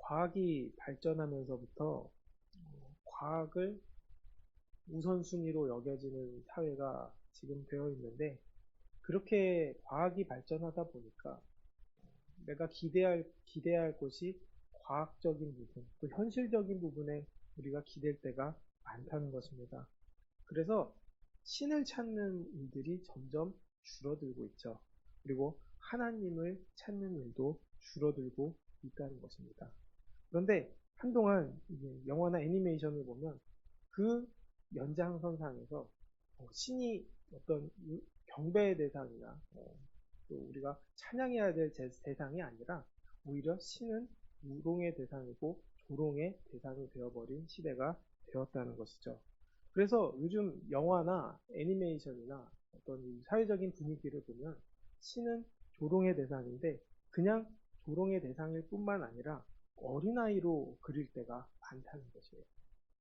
과학이 발전하면서부터 과학을 우선순위로 여겨지는 사회가 지금 되어 있는데, 그렇게 과학이 발전하다 보니까 내가 기대해야 할 것이 과학적인 부분, 또 현실적인 부분에 우리가 기댈 때가 많다는 것입니다. 그래서 신을 찾는 일들이 점점 줄어들고 있죠. 그리고 하나님을 찾는 일도 줄어들고 있다는 것입니다. 그런데 한동안 이제 영화나 애니메이션을 보면 그 연장선상에서 신이 어떤 경배의 대상이나 또 우리가 찬양해야 될 대상이 아니라 오히려 신은 우롱의 대상이고 조롱의 대상이 되어버린 시대가 되었다는 것이죠. 그래서 요즘 영화나 애니메이션이나 어떤 이 사회적인 분위기를 보면 신은 조롱의 대상인데, 그냥 조롱의 대상일 뿐만 아니라 어린아이로 그릴 때가 많다는 것이에요.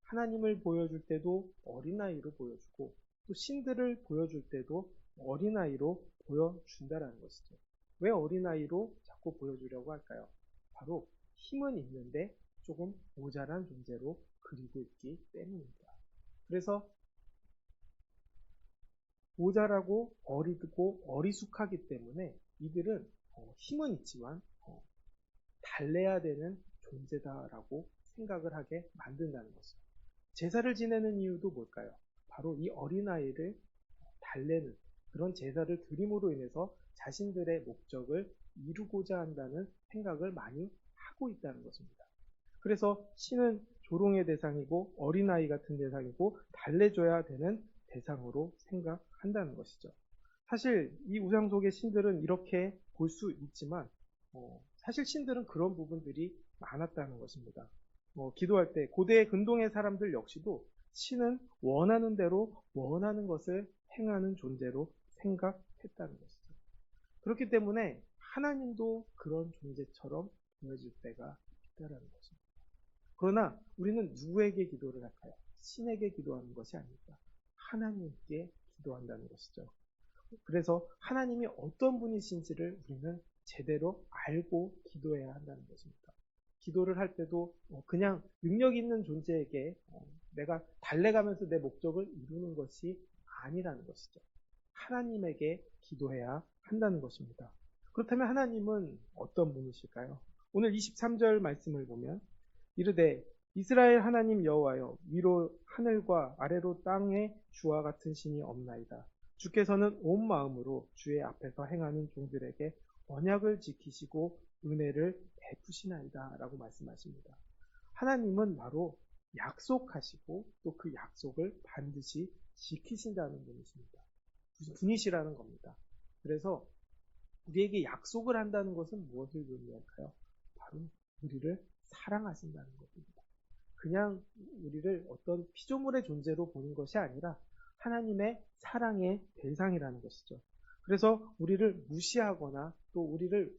하나님을 보여줄 때도 어린아이로 보여주고, 또 신들을 보여줄 때도 어린아이로 보여준다는 것이죠. 왜 어린아이로 자꾸 보여주려고 할까요? 바로 힘은 있는데 조금 모자란 존재로 그리고 있기 때문입니다. 그래서 모자라고 어리고 어리숙하기 때문에 이들은 힘은 있지만 달래야 되는 존재다라고 생각을 하게 만든다는 것이죠. 제사를 지내는 이유도 뭘까요? 바로 이 어린아이를 달래는 그런 제사를 드림으로 인해서 자신들의 목적을 이루고자 한다는 생각을 많이 하고 있다는 것입니다. 그래서 신은 조롱의 대상이고 어린아이 같은 대상이고 달래줘야 되는 대상으로 생각한다는 것이죠. 사실 이 우상 속의 신들은 이렇게 볼 수 있지만 사실 신들은 그런 부분들이 많았다는 것입니다. 기도할 때 고대 근동의 사람들 역시도 신은 원하는 대로 원하는 것을 행하는 존재로 생각했다는 것이죠. 그렇기 때문에 하나님도 그런 존재처럼 보여질 때가 있다는 것입니다. 그러나 우리는 누구에게 기도를 할까요? 신에게 기도하는 것이 아닙니다. 하나님께 기도한다는 것이죠. 그래서 하나님이 어떤 분이신지를 우리는 제대로 알고 기도해야 한다는 것입니다. 기도를 할 때도 그냥 능력 있는 존재에게 내가 달래가면서 내 목적을 이루는 것이 아니라는 것이죠. 하나님에게 기도해야 한다는 것입니다. 그렇다면 하나님은 어떤 분이실까요? 오늘 23절 말씀을 보면 이르되 이스라엘 하나님 여호와여, 위로 하늘과 아래로 땅에 주와 같은 신이 없나이다. 주께서는 온 마음으로 주의 앞에서 행하는 종들에게 언약을 지키시고 은혜를 베푸시나이다 라고 말씀하십니다. 하나님은 바로 약속하시고 또 그 약속을 반드시 지키신다는 분이십니다. 분이시라는 겁니다. 그래서 우리에게 약속을 한다는 것은 무엇을 의미할까요? 바로 우리를 사랑하신다는 것입니다. 그냥 우리를 어떤 피조물의 존재로 보는 것이 아니라 하나님의 사랑의 대상이라는 것이죠. 그래서 우리를 무시하거나 또 우리를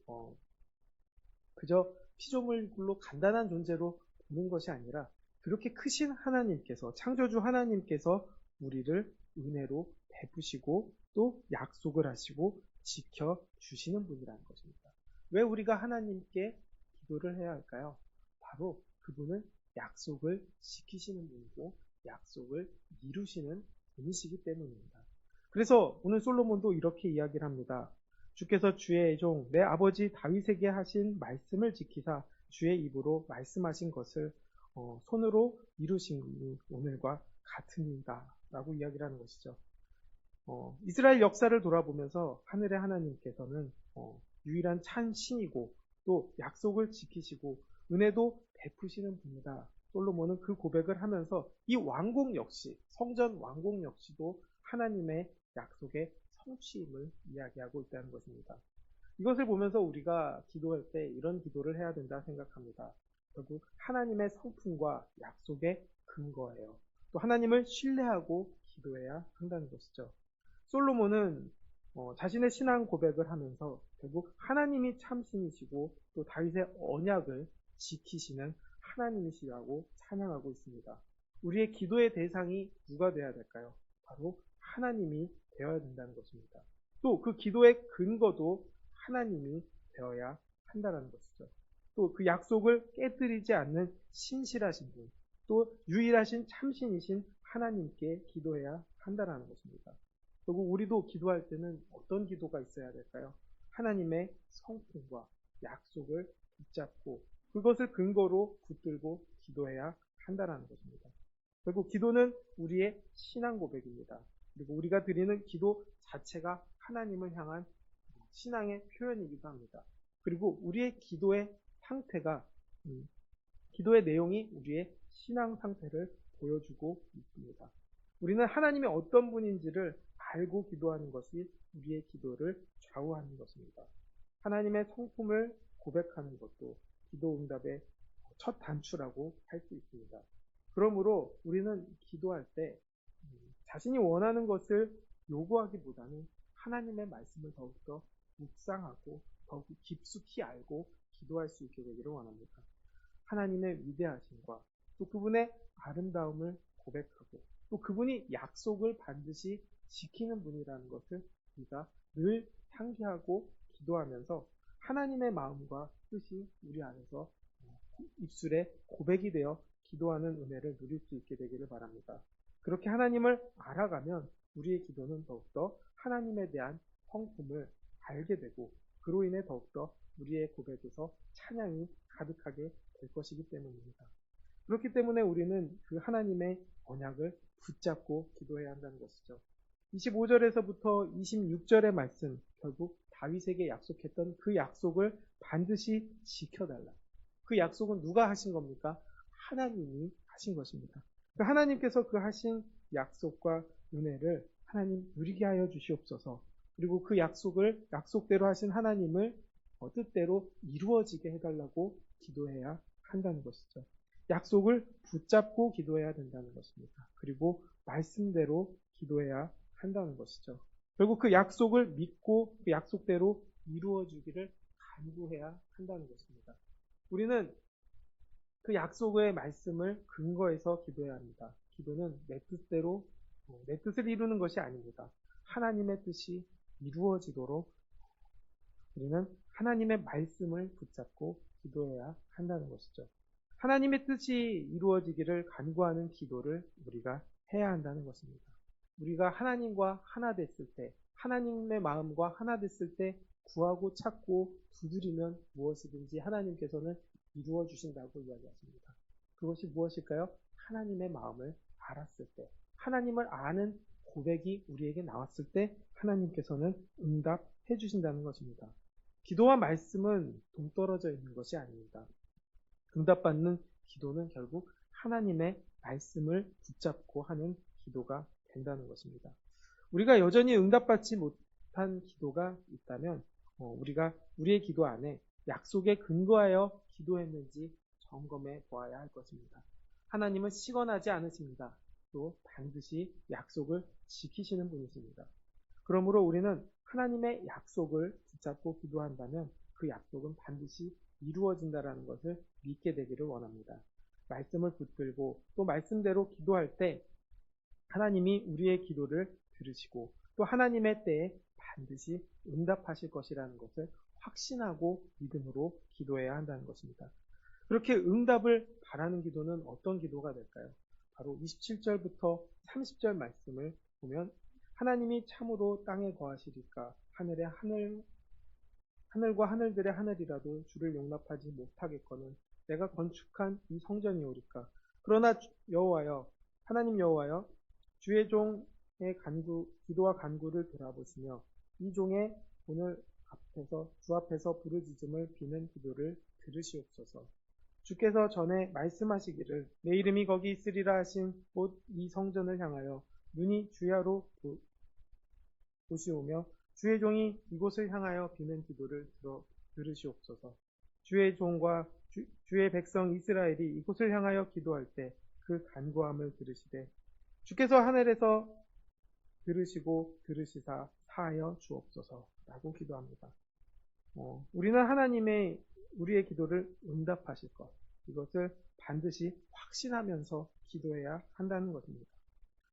그저 피조물로 간단한 존재로 보는 것이 아니라 그렇게 크신 하나님께서, 창조주 하나님께서 우리를 은혜로 베푸시고 또 약속을 하시고 지켜주시는 분이라는 것입니다. 왜 우리가 하나님께 기도를 해야 할까요? 바로 그분은 약속을 지키시는 분이고 약속을 이루시는 분이시기 때문입니다. 그래서 오늘 솔로몬도 이렇게 이야기를 합니다. 주께서 주의 종 내 아버지 다윗에게 하신 말씀을 지키사 주의 입으로 말씀하신 것을 손으로 이루신 분이 오늘과 같으니이다 라고 이야기를 하는 것이죠. 이스라엘 역사를 돌아보면서 하늘의 하나님께서는 유일한 참 신이고 또 약속을 지키시고 은혜도 베푸시는 분이다. 솔로몬은 그 고백을 하면서 이 왕국 역시, 성전 왕국 역시도 하나님의 약속의 성취임을 이야기하고 있다는 것입니다. 이것을 보면서 우리가 기도할 때 이런 기도를 해야 된다 생각합니다. 결국 하나님의 성품과 약속의 근거예요. 또 하나님을 신뢰하고 기도해야 한다는 것이죠. 솔로몬은 자신의 신앙 고백을 하면서 결국 하나님이 참신이시고 또 다윗의 언약을 지키시는 하나님이시라고 찬양하고 있습니다. 우리의 기도의 대상이 누가 되어야 될까요? 바로 하나님이 되어야 된다는 것입니다. 또 그 기도의 근거도 하나님이 되어야 한다는 것이죠. 또 그 약속을 깨뜨리지 않는 신실하신 분, 또 유일하신 참신이신 하나님께 기도해야 한다는 것입니다. 결국 우리도 기도할 때는 어떤 기도가 있어야 될까요? 하나님의 성품과 약속을 붙잡고 그것을 근거로 붙들고 기도해야 한다는 것입니다. 결국 기도는 우리의 신앙 고백입니다. 그리고 우리가 드리는 기도 자체가 하나님을 향한 신앙의 표현이기도 합니다. 그리고 우리의 기도의 상태가 기도의 내용이 우리의 신앙 상태를 보여주고 있습니다. 우리는 하나님이 어떤 분인지를 알고 기도하는 것이 우리의 기도를 좌우하는 것입니다. 하나님의 성품을 고백하는 것도 기도 응답의 첫 단추라고 할 수 있습니다. 그러므로 우리는 기도할 때 자신이 원하는 것을 요구하기보다는 하나님의 말씀을 더욱더 묵상하고 더욱 깊숙이 알고 기도할 수 있게 되기를 원합니다. 하나님의 위대하심과 또 그분의 아름다움을 고백하고 또 그분이 약속을 반드시 지키는 분이라는 것을 우리가 늘 상기하고 기도하면서 하나님의 마음과 뜻이 우리 안에서 입술에 고백이 되어 기도하는 은혜를 누릴 수 있게 되기를 바랍니다. 그렇게 하나님을 알아가면 우리의 기도는 더욱더 하나님에 대한 성품을 알게 되고 그로 인해 더욱더 우리의 고백에서 찬양이 가득하게 될 것이기 때문입니다. 그렇기 때문에 우리는 그 하나님의 언약을 붙잡고 기도해야 한다는 것이죠. 25절에서부터 26절의 말씀, 결국 다윗에게 약속했던 그 약속을 반드시 지켜달라. 그 약속은 누가 하신 겁니까? 하나님이 하신 것입니다. 그 하나님께서 그 하신 약속과 은혜를 하나님 누리게 하여 주시옵소서. 그리고 그 약속대로 하신 하나님을 뜻대로 이루어지게 해달라고 기도해야 한다는 것이죠. 약속을 붙잡고 기도해야 된다는 것입니다. 그리고 말씀대로 기도해야 한다는 것이죠. 결국 그 약속을 믿고 그 약속대로 이루어주기를 간구해야 한다는 것입니다. 우리는 그 약속의 말씀을 근거해서 기도해야 합니다. 기도는 내 뜻대로 내 뜻을 이루는 것이 아닙니다. 하나님의 뜻이 이루어지도록 우리는 하나님의 말씀을 붙잡고 기도해야 한다는 것이죠. 하나님의 뜻이 이루어지기를 간구하는 기도를 우리가 해야 한다는 것입니다. 우리가 하나님과 하나 됐을 때, 하나님의 마음과 하나 됐을 때 구하고 찾고 두드리면 무엇이든지 하나님께서는 이루어 주신다고 이야기하십니다. 그것이 무엇일까요? 하나님의 마음을 알았을 때, 하나님을 아는 고백이 우리에게 나왔을 때 하나님께서는 응답해 주신다는 것입니다. 기도와 말씀은 동떨어져 있는 것이 아닙니다. 응답받는 기도는 결국 하나님의 말씀을 붙잡고 하는 기도가 된다는 것입니다. 우리가 여전히 응답받지 못한 기도가 있다면 우리가 우리의 기도 안에 약속에 근거하여 기도했는지 점검해 보아야 할 것입니다. 하나님은 시건하지 않으십니다. 또 반드시 약속을 지키시는 분이십니다. 그러므로 우리는 하나님의 약속을 붙잡고 기도한다면 그 약속은 반드시 이루어진다는 것을 믿게 되기를 원합니다. 말씀을 붙들고 또 말씀대로 기도할 때 하나님이 우리의 기도를 들으시고 또 하나님의 때에 반드시 응답하실 것이라는 것을 확신하고 믿음으로 기도해야 한다는 것입니다. 그렇게 응답을 바라는 기도는 어떤 기도가 될까요? 바로 27절부터 30절 말씀을 보면 하나님이 참으로 땅에 거하시리까 하늘과 하늘들의 하늘이라도 주를 용납하지 못하겠거늘 내가 건축한 이 성전이오리까. 그러나 여호와여 하나님 여호와여 주의 종의 기도와 간구를 돌아보시며 이 종의 오늘 주 앞에서 부르짖음을 비는 기도를 들으시옵소서. 주께서 전에 말씀하시기를 내 이름이 거기 있으리라 하신 곧 이 성전을 향하여 눈이 주야로 보시오며 주의 종이 이곳을 향하여 비는 기도를 들으시옵소서. 주의 종과 주의 백성 이스라엘이 이곳을 향하여 기도할 때 그 간구함을 들으시되 주께서 하늘에서 들으시고 들으시사 사하여 주옵소서라고 기도합니다. 우리는 하나님의 우리의 기도를 응답하실 것, 이것을 반드시 확신하면서 기도해야 한다는 것입니다.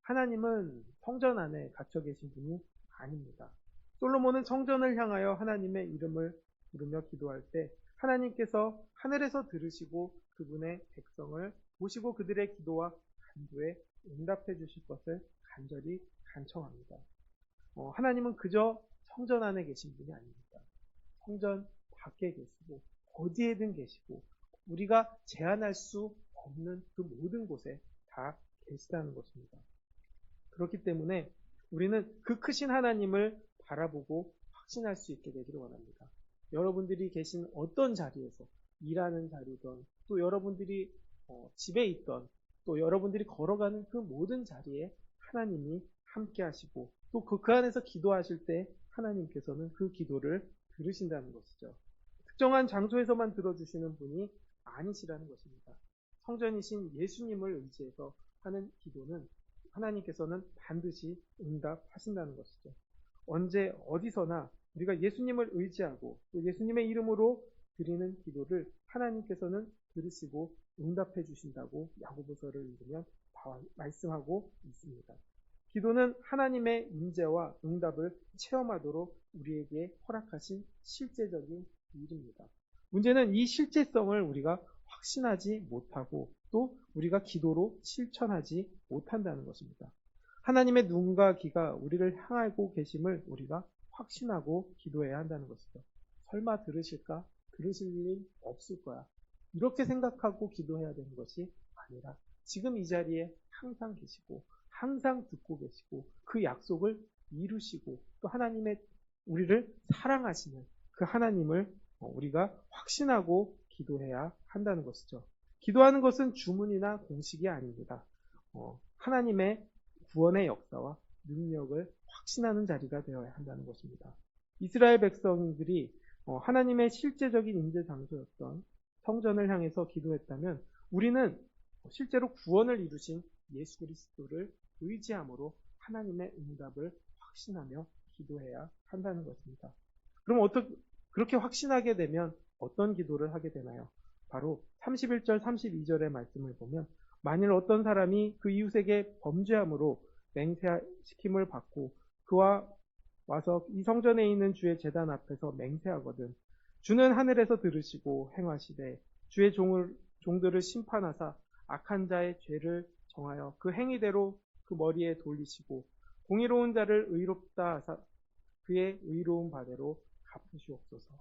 하나님은 성전 안에 갇혀 계신 분이 아닙니다. 솔로몬은 성전을 향하여 하나님의 이름을 부르며 기도할 때 하나님께서 하늘에서 들으시고 그분의 백성을 보시고 그들의 기도와 간구에 응답해 주실 것을 간절히 간청합니다. 하나님은 그저 성전 안에 계신 분이 아닙니다. 성전 밖에 계시고 어디에든 계시고 우리가 제한할 수 없는 그 모든 곳에 다 계시다는 것입니다. 그렇기 때문에 우리는 그 크신 하나님을 바라보고 확신할 수 있게 되기를 원합니다. 여러분들이 계신 어떤 자리에서 일하는 자리든 또 여러분들이 집에 있던 또 여러분들이 걸어가는 그 모든 자리에 하나님이 함께 하시고 또 그 안에서 기도하실 때 하나님께서는 그 기도를 들으신다는 것이죠. 특정한 장소에서만 들어주시는 분이 아니시라는 것입니다. 성전이신 예수님을 의지해서 하는 기도는 하나님께서는 반드시 응답하신다는 것이죠. 언제 어디서나 우리가 예수님을 의지하고 또 예수님의 이름으로 드리는 기도를 하나님께서는 들으시고 응답해 주신다고 야고보서를 읽으면 말씀하고 있습니다. 기도는 하나님의 임재와 응답을 체험하도록 우리에게 허락하신 실제적인 일입니다. 문제는 이 실제성을 우리가 확신하지 못하고 또 우리가 기도로 실천하지 못한다는 것입니다. 하나님의 눈과 귀가 우리를 향하고 계심을 우리가 확신하고 기도해야 한다는 것이죠. 설마 들으실까? 들으실 일 없을 거야. 이렇게 생각하고 기도해야 되는 것이 아니라 지금 이 자리에 항상 계시고 항상 듣고 계시고 그 약속을 이루시고 또 하나님의 우리를 사랑하시는 그 하나님을 우리가 확신하고 기도해야 한다는 것이죠. 기도하는 것은 주문이나 공식이 아닙니다. 하나님의 구원의 역사와 능력을 확신하는 자리가 되어야 한다는 것입니다. 이스라엘 백성들이 하나님의 실제적인 임재 장소였던 성전을 향해서 기도했다면 우리는 실제로 구원을 이루신 예수 그리스도를 의지함으로 하나님의 응답을 확신하며 기도해야 한다는 것입니다. 그럼 그렇게 확신하게 되면 어떤 기도를 하게 되나요? 바로 31절 32절의 말씀을 보면 만일 어떤 사람이 그 이웃에게 범죄함으로 맹세시킴을 받고 그와 와서 이 성전에 있는 주의 제단 앞에서 맹세하거든 주는 하늘에서 들으시고 행하시되 주의 종들을 심판하사 악한 자의 죄를 정하여 그 행위대로 그 머리에 돌리시고 공의로운 자를 의롭다 하사 그의 의로운 바대로 갚으시옵소서.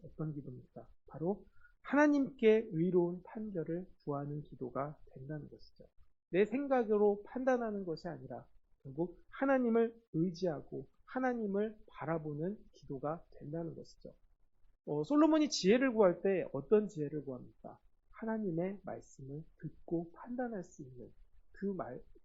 어떤 기도입니까? 바로 하나님께 의로운 판결을 구하는 기도가 된다는 것이죠. 내 생각으로 판단하는 것이 아니라 결국 하나님을 의지하고 하나님을 바라보는 기도가 된다는 것이죠. 솔로몬이 지혜를 구할 때 어떤 지혜를 구합니까? 하나님의 말씀을 듣고 판단할 수 있는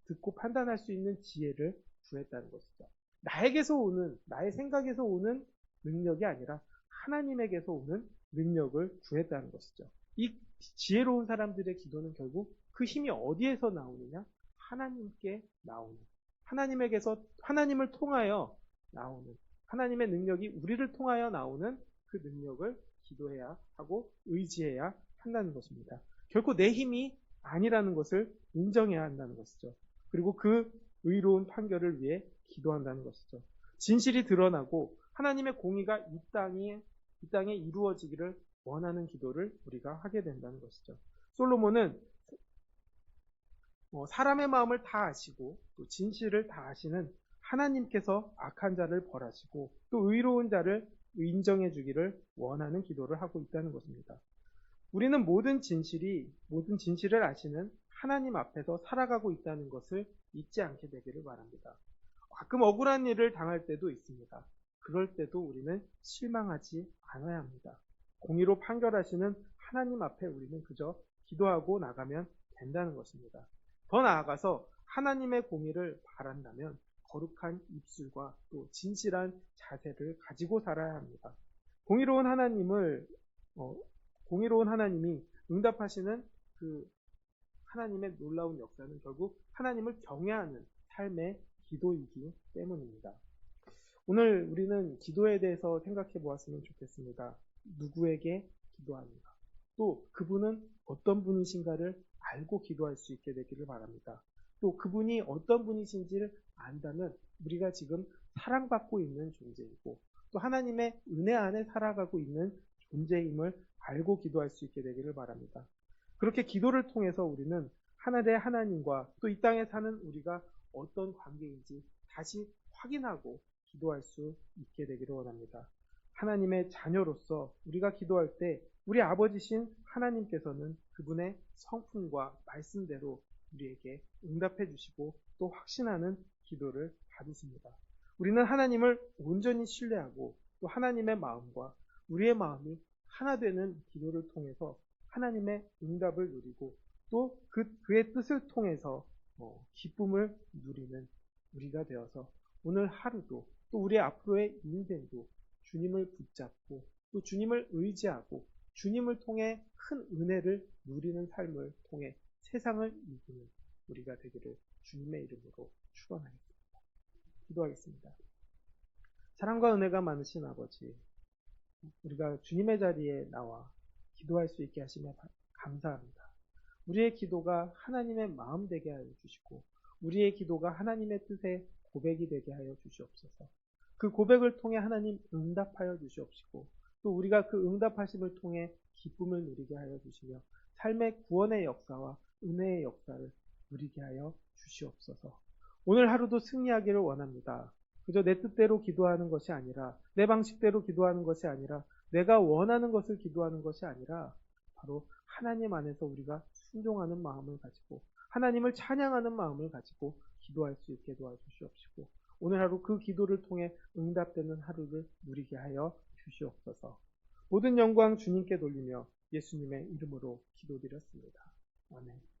듣고 판단할 수 있는 지혜를 구했다는 것이죠. 나의 생각에서 오는 능력이 아니라 하나님에게서 오는 능력을 구했다는 것이죠. 이 지혜로운 사람들의 기도는 결국 그 힘이 어디에서 나오느냐? 하나님께 나오는, 하나님을 통하여 나오는, 하나님의 능력이 우리를 통하여 나오는 그 능력을 기도해야 하고 의지해야 한다는 것입니다. 결코 내 힘이 아니라는 것을 인정해야 한다는 것이죠. 그리고 그 의로운 판결을 위해 기도한다는 것이죠. 진실이 드러나고 하나님의 공의가 이 땅에 이루어지기를 원하는 기도를 우리가 하게 된다는 것이죠. 솔로몬은 사람의 마음을 다 아시고 또 진실을 다 아시는 하나님께서 악한 자를 벌하시고 또 의로운 자를 인정해 주기를 원하는 기도를 하고 있다는 것입니다. 우리는 모든 진실을 아시는 하나님 앞에서 살아가고 있다는 것을 잊지 않게 되기를 바랍니다. 가끔 억울한 일을 당할 때도 있습니다. 그럴 때도 우리는 실망하지 않아야 합니다. 공의로 판결하시는 하나님 앞에 우리는 그저 기도하고 나가면 된다는 것입니다. 더 나아가서 하나님의 공의를 바란다면 거룩한 입술과 또 진실한 자세를 가지고 살아야 합니다. 공의로운 하나님이 응답하시는 그 하나님의 놀라운 역사는 결국 하나님을 경외하는 삶의 기도이기 때문입니다. 오늘 우리는 기도에 대해서 생각해 보았으면 좋겠습니다. 누구에게 기도하는가? 또 그분은 어떤 분이신가를 알고 기도할 수 있게 되기를 바랍니다. 또 그분이 어떤 분이신지를 안다면 우리가 지금 사랑받고 있는 존재이고 또 하나님의 은혜 안에 살아가고 있는 존재임을 알고 기도할 수 있게 되기를 바랍니다. 그렇게 기도를 통해서 우리는 하늘의 하나님과 또 이 땅에 사는 우리가 어떤 관계인지 다시 확인하고 기도할 수 있게 되기를 원합니다. 하나님의 자녀로서 우리가 기도할 때 우리 아버지신 하나님께서는 그분의 성품과 말씀대로 우리에게 응답해 주시고 또 확신하는 기도를 받으십니다. 우리는 하나님을 온전히 신뢰하고 또 하나님의 마음과 우리의 마음이 하나 되는 기도를 통해서 하나님의 응답을 누리고 또 그의 뜻을 통해서 기쁨을 누리는 우리가 되어서 오늘 하루도 또 우리 앞으로의 인생도 주님을 붙잡고 또 주님을 의지하고 주님을 통해 큰 은혜를 누리는 삶을 통해 세상을 이기는 우리가 되기를 주님의 이름으로 축원하겠습니다. 기도하겠습니다. 사랑과 은혜가 많으신 아버지, 우리가 주님의 자리에 나와 기도할 수 있게 하시며 감사합니다. 우리의 기도가 하나님의 마음 되게 하여 주시고 우리의 기도가 하나님의 뜻의 고백이 되게 하여 주시옵소서. 그 고백을 통해 하나님 응답하여 주시옵시고 또 우리가 그 응답하심을 통해 기쁨을 누리게 하여 주시며 삶의 구원의 역사와 은혜의 역사를 누리게 하여 주시옵소서. 오늘 하루도 승리하기를 원합니다. 그저 내 뜻대로 기도하는 것이 아니라 내 방식대로 기도하는 것이 아니라 내가 원하는 것을 기도하는 것이 아니라 바로 하나님 안에서 우리가 순종하는 마음을 가지고 하나님을 찬양하는 마음을 가지고 기도할 수 있게 도와주시옵시고 오늘 하루 그 기도를 통해 응답되는 하루를 누리게 하여 주시옵소서. 모든 영광 주님께 돌리며 예수님의 이름으로 기도드렸습니다. 아멘.